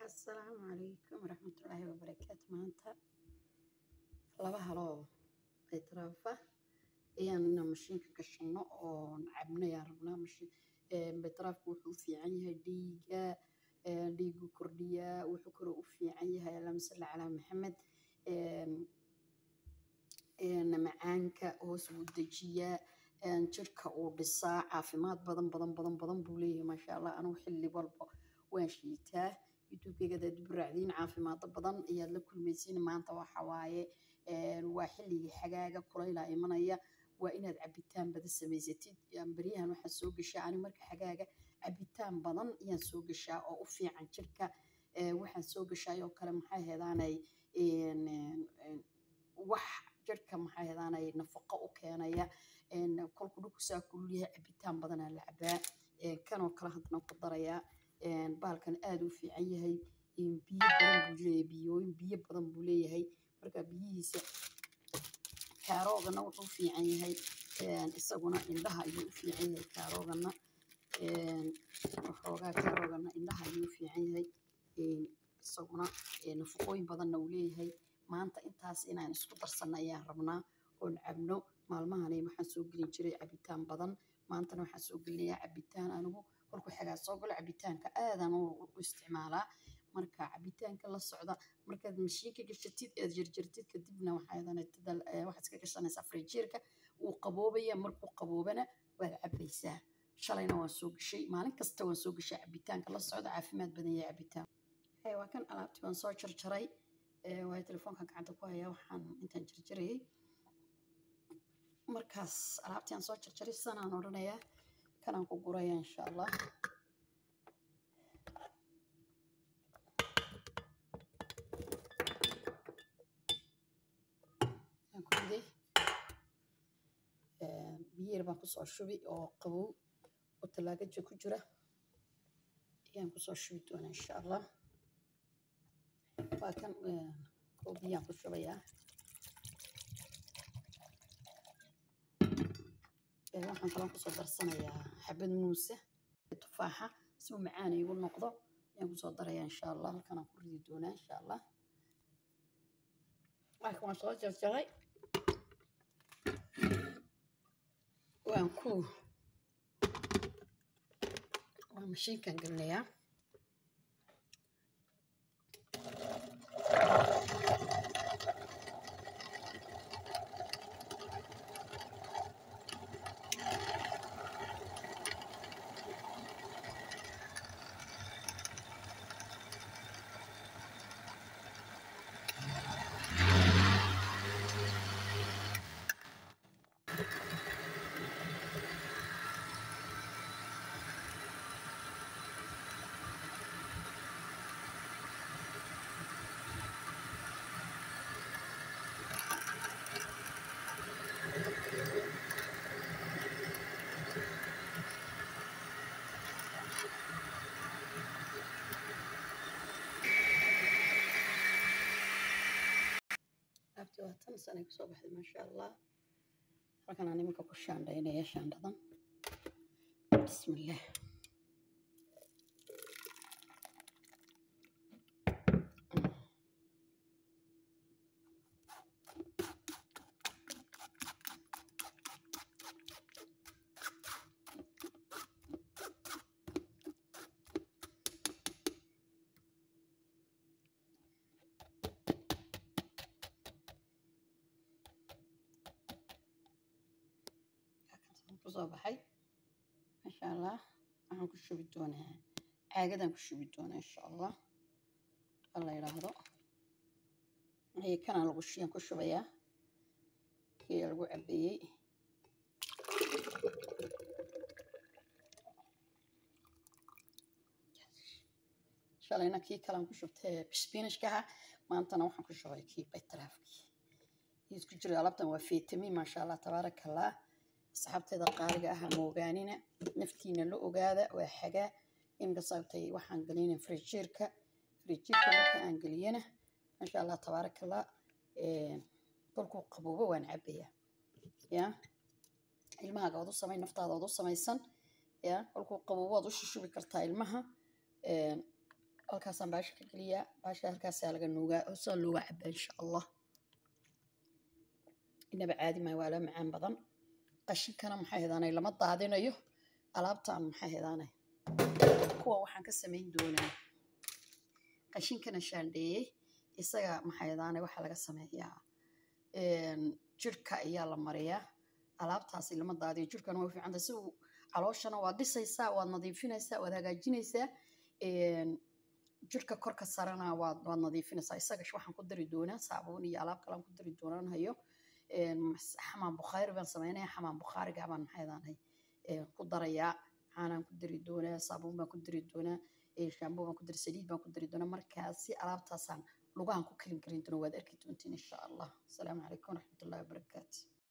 السلام عليكم ورحمة الله وبركاته. maanta laba halo beetraafa ayaan mashiinka gashano oo cabno ayaan rabnaa. Beetraafku wuxuu u fiican yahay dhiigu kordhiyaa, wuxuu kaloo u fiican yahay allahumma salli calaa maxamed macaanka hoos buu dejiyaa, jirka uu dhisaa, caafimaad badan buu leeyahay. maasha allah, anigu xilli walba waan shiitaa. youtube-kayga dad buraacdiin caafimaad badan ayaad la kulmaysiin. maanta waxa waaye waa xilligii xagaaga kulayla imanaya, waa inaad cabitaan badan samaysatid. baryahan waxaa soo gashaa ani marka xagaaga cabitaan badan ayaan soo gashaa oo u fiican jirka. waxaan soo gashaayoo kale maxay heedaanay wax jirka maxay heedaanay nafaqo u keenaya. kolku dhulku saa kulul yahay cabitaan badanaa la cabaa. kanoo kale haddana ku darayaa bahalkan aad u fiican yahay. biyo badan buu leeyahay. marka biyihiisa kaaroogana wuxuu u fiican yahay, isaguna indhaha ayuu u fiican yahay. kaaroogana waxoogaa kaaroogana indhaha ayuu u fiican yahay. isaguna nafaqooyin badanna uu leeyahay. maanta intaas inaan isku darsanno ayaan rabnaa oon cabno. maalmahani waxaan soo gelin jiray cabitaan badan, maantana waxaan soo gelinayaa cabitaan. anigu kolkuu xagaa soo galo cabitaanka aadaan u isticmaalaa. marka cabitaanka la socda markaad mashiinka gashatid aad jarjartid kadibna waxaad iska gashanaysaa farijeerka. wuu qaboobaya, markuu qaboobana waad cabaysaa. shalayna waan soo gashay, maalin kasta waan soo gashay cabitaanka la socda. caafimaad badan yahay cabitaan. waa kan alaabtii waan soo jarjaray. waa telefoonkan gacanta ku hayaa waxaan intaan jarjarayay. markaas alaabtii aan soo jarjaray sanaan odhanayaa kanaan ku guraya insha allah. biyo baan kusoo shubi oo qabow oo talaagaja ku jira ayaan kusoo shubi doonaa insha allah. waa kan biyaan ku shubayaa. waxaan kaloo kusoo darsanayaa xabad muuse tufaaxa si uu macaan igu noqdo ayaan kusoo darayaa insha allah. halkan aan ku ridi doonaa insha allah. waan soo jarjaray, waan mashiinkan gelinayaa. waatan sanay kusoo baxday maasha allah. halkan aan iminka ku shaandhaynaya shaandhadan. bismillah. kusoo baxay maasha allah. waxaan ku shubi doonaa caagadan ku shubi doonaa insha allah. alla yiraahdo kana lagu shiyan ku shubayaa kii lagu cabeeyay. shalayna kii kalan ku shubtay spinachka, maantana waxaan ku shubay kii beetraafkii. isku jira alaabtan waa fitamiin maasha allah tabaarakallah. asxaabteeda qaaliga ah ma ogaanina, naftiina la ogaada. waa xagaa imka sababtay waxaan gelinay farijeerka. marka aan geliyana maasha allah tabaarakallah kolkuu qaboobo waan cabayaa. ilmahaaga waad u samay, naftaada waad u samaysan. kolkuu qaboobo waad u shubi kartaa ilmaha. halkaasaan baasha ka geliyaa baasha halkaasaa laga nuugaa oo saa looga cabaa insha allah inaba caadi maayo waa la macaan badan qashinkana maxay hedaanay lama daadinayo alaabtaan maxay hedaanay kuwa waxaan ka samayn doonaa qashinkana shaandheeyey isaga maxay hedaanay waxaa laga sameeyaa jirka ayaa la mariyaa alaabtaasi lama daadiyo jirkana waa fiicanta si uu calooshana waad dhisaysaa waad nadiifinaysaa waad hagaajinaysaa jirka korka sarana waad nadiifinaysaa isaga waxaan ku dari doonaa saabuun iyo alaab kale aan ku dari doonaan hayo xamaan bukhaari baan samaynayaa xamaan bukhaariga baan maxay hedaanay ku darayaa caanaan ku dari doonaa saabuun baan ku dari doonaa shaamboo baan ku dari saliid baan ku dari doonaa markaasi alaabtaasaan lugahan ku kalin doonaa waad arki doontiin insha allah asalaamu calaykum waraxmatullaahi wabarakaatu